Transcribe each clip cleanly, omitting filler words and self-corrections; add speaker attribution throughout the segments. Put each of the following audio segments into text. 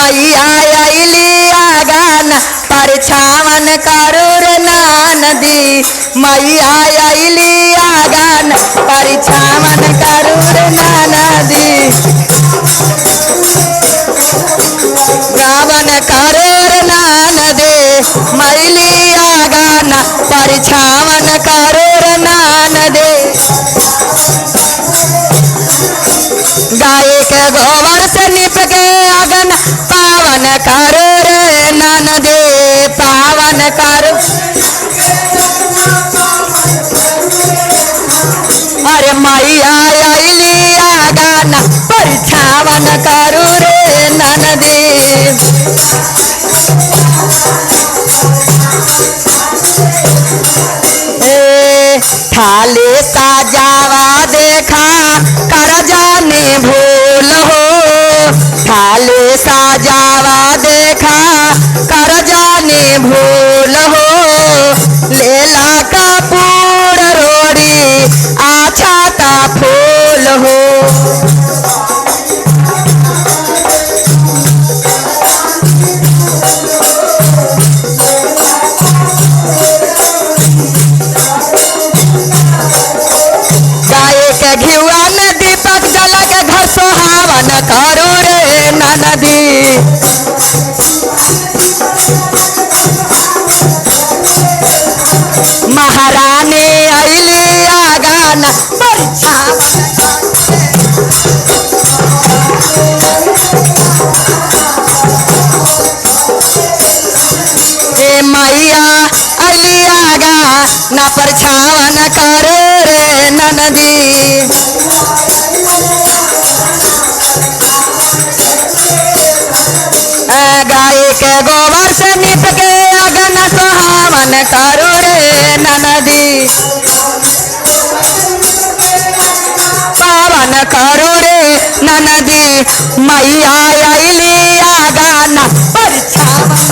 Speaker 1: मैया अइली आगान परछावन करू रे नदी। मैया अइली आगान परछावन करू रे नदी। गावन करू रे नदी मैली आगान परछावन करू रे नदी। गाय के गोबर से निप के अगन पावन करो रे नदी। पावन करो अरे मैया अइली आगान परछावन करू रे नदी। थाली साजावा देखा कर जाने भूल हो। थाली साजावा देखा कर जाने भूल हो। लेला कपूर रोड़ी आछा ता फूल हो। घिउआ में दीपक जला के घर सोहावन करू रे नदी। महारानी अइली आगान परछावन मैया अइली आगान परछावन करू रे नदी। गाय के गोबर से निप के अगन सोहावन करू रे नदी। पावन करू रे नदी मैया अइली आगान परछावन।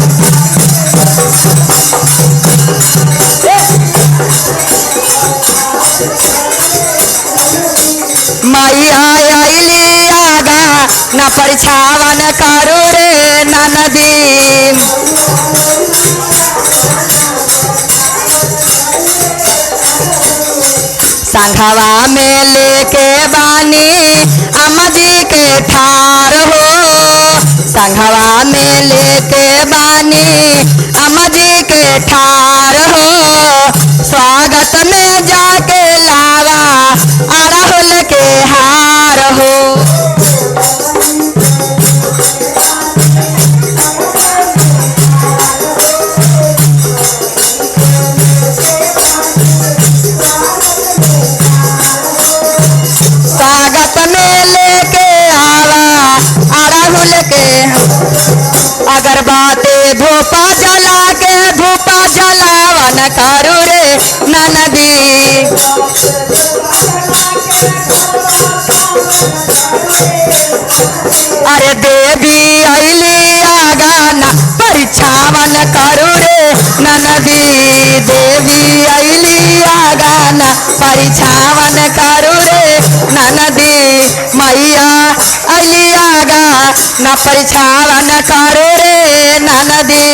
Speaker 1: मैया अइली आगान परछावन करू रे नदी। संघवा में लेके बानी अम्मा जी के ठार हो। संघवा में लेके बानी अम्मा जी के ठार हो। स्वागत में जाके लावा अड़हुल के हार हो। स्वागत में लेके आवा अड़हुल के अगरबत्ती धूपा जला के धूपा जलावन करू रे नदी। अरे देवी अइली आगान परछावन करू रे नदी। देवी अइली आगान परछावन करू रे नदी। मैया अइली आगान परछावन करू रे नदी।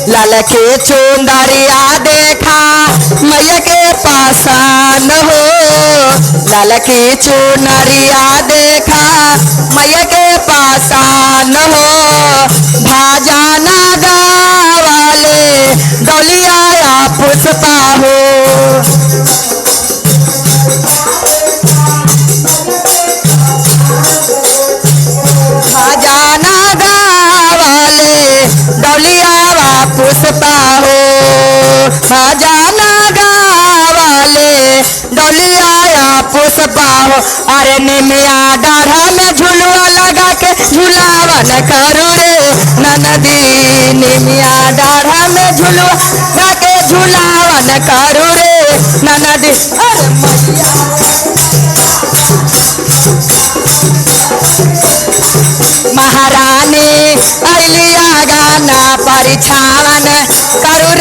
Speaker 1: ललके चुंदरिया देखा मैया के पासान हो। ललकी चुनरिया देखा मैया के पासान हो। भाजाना गावाले डोलिया या पुष्पा हो। भाजाना गावाले डोलिया वा पुष्पा हो। भाजाना गावाले डोलिया या पुष्पा हो। अरे निमिया डाढ़ा में झुलुआ लगा के झुलावन करू रे नदी। निमिया डाढ़ा में झुलुआ लगा के झुलावन करू रे नदी। अरे महारानी अइली आगान परछावन करू